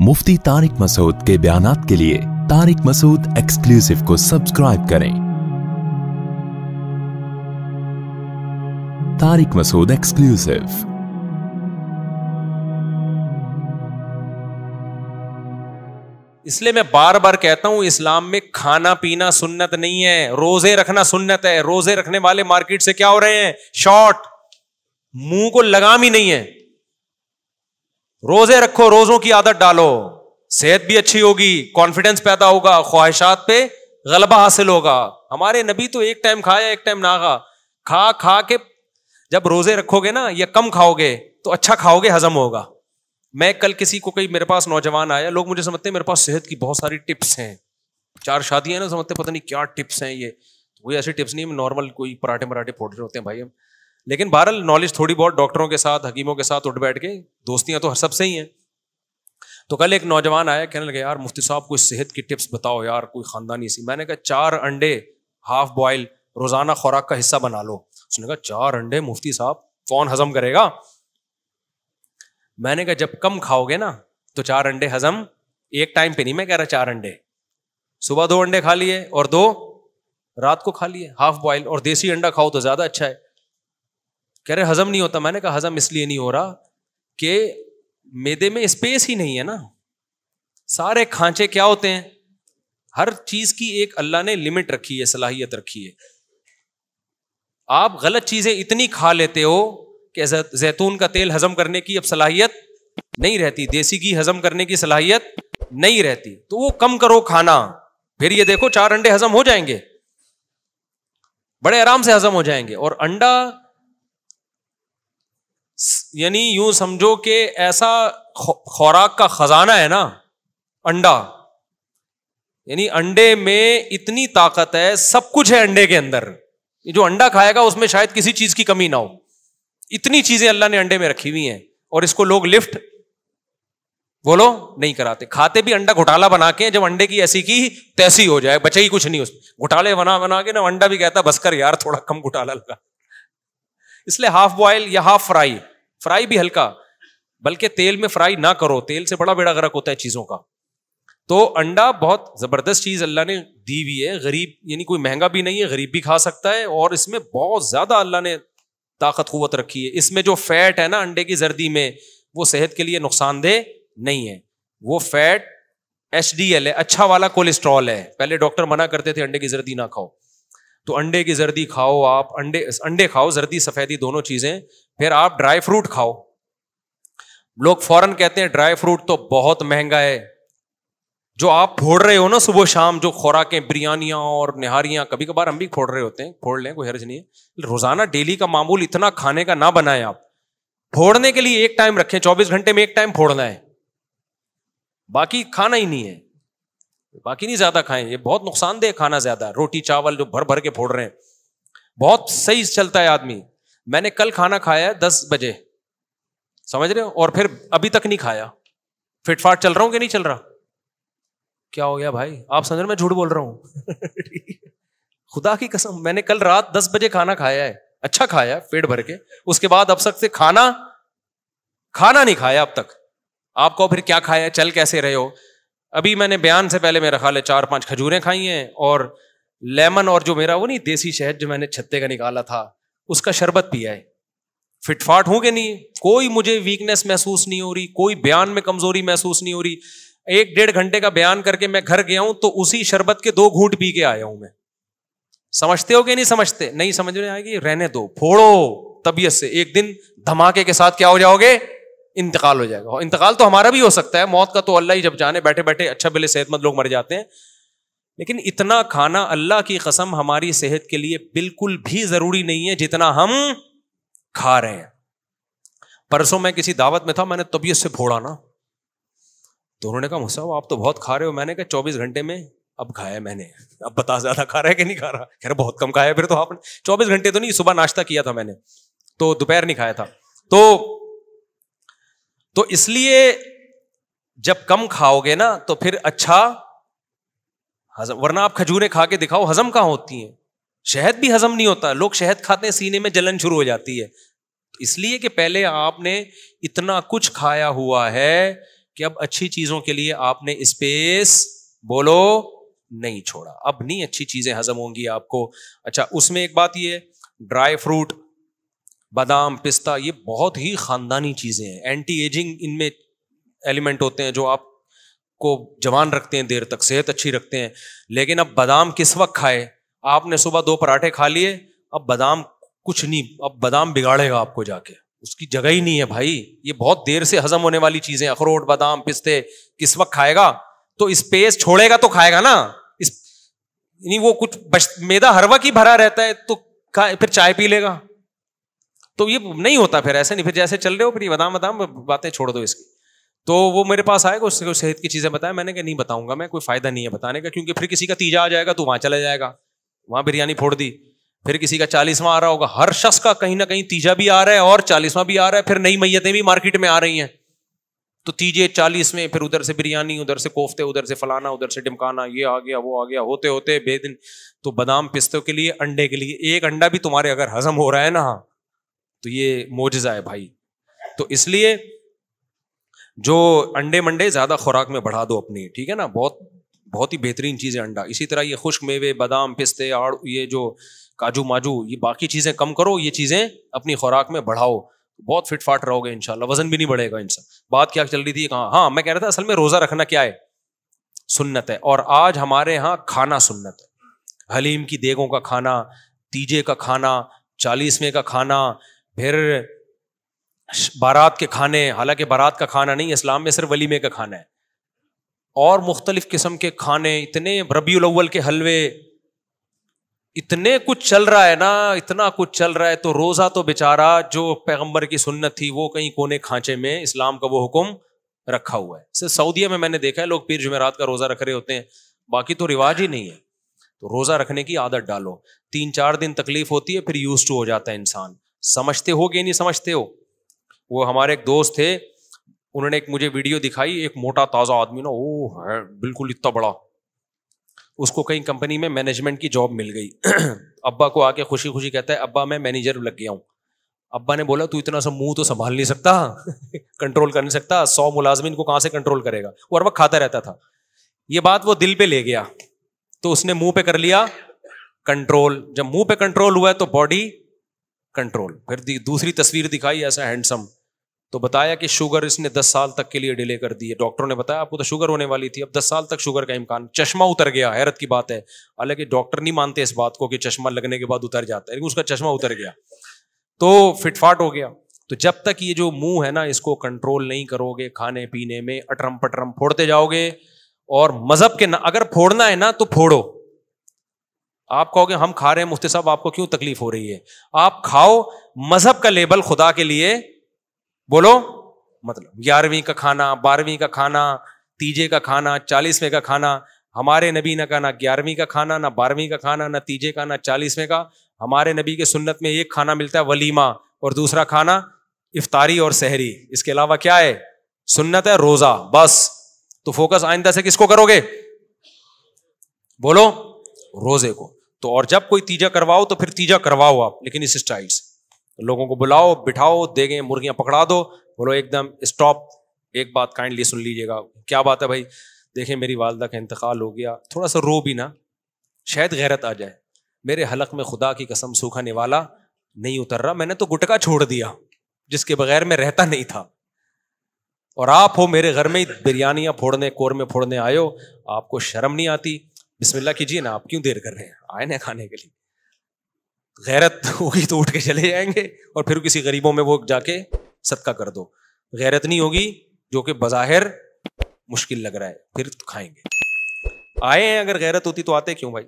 मुफ्ती तारिक मसूद के बयानात के लिए तारिक मसूद एक्सक्लूसिव को सब्सक्राइब करें। तारिक मसूद एक्सक्लूसिव। इसलिए मैं बार बार कहता हूं, इस्लाम में खाना पीना सुन्नत नहीं है, रोजे रखना सुन्नत है। रोजे रखने वाले मार्केट से क्या हो रहे हैं? शॉर्ट, मुंह को लगाम ही नहीं है। रोजे रखो, रोजों की आदत डालो, सेहत भी अच्छी होगी, कॉन्फिडेंस पैदा होगा, ख्वाहिशात पे गलबा हासिल होगा। हमारे नबी तो एक टाइम खाया, एक टाइम ना खा खा के जब रोजे रखोगे ना, या कम खाओगे तो अच्छा खाओगे, हजम होगा। मैं कल किसी को, कई मेरे पास नौजवान आया, लोग मुझे समझते हैं मेरे पास सेहत की बहुत सारी टिप्स हैं, 4 शादियां ना, समझते पता नहीं क्या टिप्स हैं ये। कोई ऐसी टिप्स नहीं, नॉर्मल कोई पराठे फोड़ रहे होते हैं भाई हम। लेकिन बहरहाल नॉलेज थोड़ी बहुत, डॉक्टरों के साथ, हकीमों के साथ उठ बैठ के, दोस्तियां तो सबसे ही हैं। तो कल एक नौजवान आया, कहने लगे यार मुफ्ती साहब कोई सेहत की टिप्स बताओ यार, कोई खानदानी सी। मैंने कहा 4 अंडे हाफ बॉयल रोजाना खुराक का हिस्सा बना लो। उसने कहा 4 अंडे मुफ्ती साहब कौन हजम करेगा? मैंने कहा जब कम खाओगे ना तो 4 अंडे हजम, एक टाइम पे नहीं मैं कह रहा 4 अंडे, सुबह 2 अंडे खा लिए और 2 रात को खा लिए हाफ बॉयल, और देसी अंडा खाओ तो ज्यादा अच्छा है। कह रहे हजम नहीं होता। मैंने कहा हजम इसलिए नहीं हो रहा कि मैदे में स्पेस ही नहीं है ना। सारे खांचे क्या होते हैं, हर चीज की एक अल्लाह ने लिमिट रखी है, सलाहियत रखी है। आप गलत चीजें इतनी खा लेते हो कि जैतून का तेल हजम करने की अब सलाहियत नहीं रहती, देसी घी हजम करने की सलाहियत नहीं रहती, तो वो कम करो खाना। फिर ये देखो 4 अंडे हजम हो जाएंगे, बड़े आराम से हजम हो जाएंगे। और अंडा यानी यूं समझो कि ऐसा खुराक का खजाना है ना अंडा, यानी अंडे में इतनी ताकत है, सब कुछ है अंडे के अंदर। ये जो अंडा खाएगा उसमें शायद किसी चीज की कमी ना हो, इतनी चीजें अल्लाह ने अंडे में रखी हुई हैं। और इसको लोग लिफ्ट बोलो नहीं कराते, खाते भी अंडा घोटाला बना के, जब अंडे की ऐसी की तैसी हो जाए, बचे ही कुछ नहीं उसमें, घोटाले बना बना के ना अंडा भी कहता बस कर यार थोड़ा कम घोटाला लगा। इसलिए हाफ बॉयल या हाफ फ्राई, फ्राई भी हल्का, बल्कि तेल में फ्राई ना करो, तेल से बड़ा बेड़ा गर्क होता है चीजों का। तो अंडा बहुत जबरदस्त चीज अल्लाह ने दी हुई है, गरीब यानी कोई महंगा भी नहीं है, गरीब भी खा सकता है, और इसमें बहुत ज्यादा अल्लाह ने ताकत कुव्वत रखी है। इसमें जो फैट है ना अंडे की जर्दी में, वो सेहत के लिए नुकसानदेह नहीं है। वो फैट HDL है, अच्छा वाला कोलेस्ट्रॉल है। पहले डॉक्टर मना करते थे अंडे की जर्दी ना खाओ, तो अंडे की जर्दी खाओ आप, अंडे खाओ, जर्दी सफेदी दोनों चीजें। फिर आप ड्राई फ्रूट खाओ। लोग फौरन कहते हैं ड्राई फ्रूट तो बहुत महंगा है। जो आप फोड़ रहे हो ना सुबह शाम, जो खुराकें, बिरयानियां और निहारियां, कभी कभार हम भी फोड़ रहे होते हैं, फोड़ लें, कोई हर्ज नहीं है। रोजाना डेली का मामूल इतना खाने का ना बनाएं आप। फोड़ने के लिए एक टाइम रखें, 24 घंटे में एक टाइम फोड़ना है, बाकी खाना ही नहीं है। बाकी नहीं ज्यादा खाएं, ये बहुत नुकसानदेह खाना ज्यादा। रोटी चावल जो भर भर के फोड़ रहे हैं, बहुत सही चलता है आदमी। मैंने कल खाना खाया 10 बजे, समझ रहे हो, और फिर अभी तक नहीं खाया। फिटफाट चल रहा हूं कि नहीं चल रहा? क्या हो गया भाई, आप समझ रहे मैं झूठ बोल रहा हूं? खुदा की कसम, मैंने कल रात 10 बजे खाना खाया है, अच्छा खाया पेट भर के। उसके बाद अब तक से खाना नहीं खाया अब तक। आपको फिर क्या खाया, चल कैसे रहे हो? अभी मैंने बयान से पहले मेरा ख्याल है 4-5 खजूरें खाई हैं, और लेमन, और जो मेरा वो नहीं देसी शहद जो मैंने छत्ते का निकाला था, उसका शरबत पिया है। फिटफाट हूं कि नहीं? कोई मुझे वीकनेस महसूस नहीं हो रही, कोई बयान में कमजोरी महसूस नहीं हो रही। 1-1.5 घंटे का बयान करके मैं घर गया हूं तो उसी शरबत के 2 घूंट पी के आया हूं मैं। समझते हो कि नहीं समझते? नहीं समझ में आएगी, रहने दो, फोड़ो तबीयत से। एक दिन धमाके के साथ क्या हो जाओगे? इंतकाल हो जाएगा। इंतकाल तो हमारा भी हो सकता है, मौत का तो अल्लाह ही जब जाने। बैठे बैठे अच्छा भले सेहतमंद लोग मर जाते हैं, लेकिन इतना खाना अल्लाह की कसम हमारी सेहत के लिए बिल्कुल भी जरूरी नहीं है जितना हम खा रहे हैं। परसों मैं किसी दावत में था, मैंने तबीयत से फोड़ा ना, तो उन्होंने कहा मुझसे आप तो बहुत खा रहे हो। मैंने कहा 24 घंटे में अब खाया मैंने, अब बता ज्यादा खा रहा है कि नहीं खा रहा? कह रहे बहुत कम खाया। फिर तो आपने 24 घंटे तो नहीं, सुबह नाश्ता किया था मैंने, तो दोपहर नहीं खाया था। तो इसलिए जब कम खाओगे ना तो फिर अच्छा हजम, वरना आप खजूरें खा के दिखाओ, हजम कहां होती हैं? शहद भी हजम नहीं होता। लोग शहद खाते हैं, सीने में जलन शुरू हो जाती है। इसलिए कि पहले आपने इतना कुछ खाया हुआ है کہ اب اچھی چیزوں کے لیے آپ نے اسپیس بولو نہیں چھوڑا. اب نہیں اچھی چیزیں ہضم ہوں گی آپ کو. اچھا اس میں ایک بات یہ ہے, ڈرائی فروٹ, بادام, پستہ, یہ بہت ہی خاندانی چیزیں ہیں, اینٹی ایجنگ ان میں ایلیمنٹ ہوتے ہیں جو آپ کو جوان رکھتے ہیں, دیر تک صحت اچھی رکھتے ہیں. لیکن اب بادام کس وقت کھائے؟ آپ نے صبح 2 پراٹھے کھا لیے, اب بادام کچھ نہیں, اب بادام بگاڑے گا آپ کو جا کے, اس کی جگہ ہی نہیں ہے بھائی. یہ بہت دیر سے ہضم ہونے والی چیزیں, اخروٹ, بادام, پستے کس وقت کھائے گا؟ تو اسپیس چھوڑے گا تو کھائے گا نا. یعنی وہ کچھ میدا ہر وقت ہی بھرا رہتا ہے تو پھر چائے پی لے گا, تو یہ نہیں ہوتا پھر ایسے نہیں. پھر جیسے چل رہے ہو پھر یہ بادام باتیں چھوڑ دو اس کی. تو وہ میرے پاس آئے گا, اس سے صحت کی چیزیں بتائیں. میں نے کہا نہیں بتاؤں گا میں, کوئی فائدہ نہیں ہے بتانے کا, کیونکہ پھر کسی کا تیجا آ جائے گا تو وہاں چلا جائے گا, وہاں بریانی پھوڑ دی. پھر کسی کا 40واں آ رہا ہوگا, ہر شخص کا کہیں نہ کہیں تیجا بھی آ رہا ہے اور 40واں بھی آ رہا ہے. پھر نئی میتیں بھی مارکیٹ میں آ رہی ہیں, تو تیجے 40 میں پھر ادھر سے بریانی, ادھر سے کوفتے, ادھر سے فلانا, ادھر سے ڈمکانا, یہ آ گیا وہ آ گیا, ہوتے ہوتے بے دن. تو بادام پستوں کے لیے, انڈے کے لیے, ایک انڈا بھی تمہارے اگر ہضم ہو رہا ہے نا تو یہ معجزہ ہے بھائی. تو اس لیے جو انڈے منڈے زیادہ خوراک میں بڑھا دو اپنی, ٹھیک ہے نا, بہت ہی بہترین چیز ہے انڈا. اسی طرح یہ خشک میوے, بادام, پستے, یہ جو کاجو ماجو, یہ باقی چیزیں کم کرو, یہ چیزیں اپنی خوراک میں بڑھاؤ, بہت فٹ فاٹ رہو گے انشاءاللہ, وزن بھی نہیں بڑھے گا انسان. بات کیا چل رہی تھی کہاں؟ ہاں میں کہہ رہا تھا اصل میں روزہ رکھنا کیا ہے؟ سنت ہے. اور آج ہمارے یہاں کھانا سنت ہے, حلیم کی دیگوں کا کھانا, تیجے کا کھانا, 40ویں کا کھانا, پھر بارات کے کھانے, حالانکہ بارات کا کھانا نہیں, اسلام میں صرف ولیمے کا کھانا ہے, اور مختلف قسم کے کھانے, اتنے ربیع الاول کے حلوے, اتنے کچھ چل رہا ہے نا, اتنا کچھ چل رہا ہے. تو روزہ تو بیچارہ جو پیغمبر کی سنت تھی وہ کہیں کونے کھانچے میں اسلام کا وہ حکم رکھا ہوا ہے. صرف سعودیہ میں نے دیکھا ہے لوگ پیر جمعرات کا روزہ رکھ رہے ہوتے ہیں, باقی تو رواج ہی نہیں ہے. تو روزہ رکھنے کی عادت ڈالو, 3-4 دن تکلیف ہوتی ہے, پھر یوزڈ ٹو ہو جاتا ہے انسان. سمجھتے ہو کہ نہیں سمجھتے ہو؟ وہ ہمارے ایک دوست تھے, انہوں نے ایک مجھے ویڈیو دکھائی, ایک موٹا تازہ آدمی نا, وہ ہے بالکل اتنا بڑا, اس کو کہیں کمپنی میں مینجمنٹ کی جاب مل گئی. ابا کو آ کے خوشی خوشی کہتا ہے ابا میں مینیجر لگ گیا ہوں. ابا نے بولا تو اتنا سا منہ تو سنبھال نہیں سکتا, کنٹرول کر نہیں سکتا, 100 ملازمین کو کہاں سے کنٹرول کرے گا؟ وہ ہر وقت کھاتا رہتا تھا. یہ بات وہ دل پہ لے گیا, تو اس نے منہ پہ کر لیا کنٹرول. جب منہ پہ کنٹرول ہوا ہے تو باڈی کنٹرول. پھر دوسری تصویر دکھائی ایسا ہینڈسم, تو بتایا کہ شوگر اس نے 10 سال تک کے لیے ڈیلے کر دی ہے. ڈاکٹروں نے بتایا آپ کو تو شوگر ہونے والی تھی, اب 10 سال تک شوگر کا امکان. چشمہ اتر گیا, حیرت کی بات ہے, حالانکہ ڈاکٹر نہیں مانتے اس بات کو کہ چشمہ لگنے کے بعد اتر جاتا ہے, لیکن اس کا چشمہ اتر گیا, تو فٹ فاٹ ہو گیا. تو جب تک یہ جو منہ ہے نا اس کو کنٹرول نہیں کرو گے, کھانے پینے میں اٹرم پٹرم پھوڑتے جاؤ گے, اور مذہب کے اگر پھوڑنا ہے نا تو پھوڑو. آپ کہو گے ہم کھا رہے ہیں مفتی صاحب, آپ کو کیوں تکلیف ہو رہی ہے؟ آپ کھاؤ, مذہب کا لیبل خدا کے لیے بولو, مطلب 11ویں کا کھانا, 12ویں کا کھانا, تیجے کا کھانا, 40ویں کا کھانا. ہمارے نبی نے کہا نہ 11ویں کا کھانا, نہ 12ویں کا کھانا, نہ تیجے کا, نہ 40ویں کا. ہمارے نبی کے سنت میں ایک کھانا ملتا ہے ولیمہ, اور دوسرا کھانا افطاری اور سحری. اس کے علاوہ کیا ہے؟ سنت ہے روزہ, بس. تو فوکس آئندہ سے کس کو کرو گے؟ بولو, روزے کو. تو اور جب کوئی تیجا کرواؤ تو پھر تیجا کرواؤ آپ, لیکن اس اسٹائل سے. لوگوں کو بلاؤ, بٹھاؤ, دیگیں مرغیاں پکڑا دو, بولو ایک دم اسٹاپ, ایک بات کائنڈلی سن لیجیے گا. کیا بات ہے بھائی؟ دیکھیں میری والدہ کا انتقال ہو گیا, تھوڑا سا رو بھی نا, شاید غیرت آ جائے. میرے حلق میں خدا کی قسم سوکھا نوالا نہیں اتر رہا, میں نے تو گٹکا چھوڑ دیا جس کے بغیر میں رہتا نہیں تھا, اور آپ ہو میرے گھر میں بریانیاں پھوڑنے, قورمے پھوڑنے آئے ہو, آپ کو شرم نہیں آتی؟ بسم اللہ کیجیے نا, آپ کیوں دیر کر رہے ہیں, آئے نا کھانے کے لیے. غیرت ہوگی تو اٹھ کے چلے جائیں گے, اور پھر کسی غریبوں میں وہ جا کے صدقہ کر دو. غیرت نہیں ہوگی, جو کہ بظاہر مشکل لگ رہا ہے, پھر کھائیں گے. آئے ہیں, اگر غیرت ہوتی تو آتے کیوں بھائی؟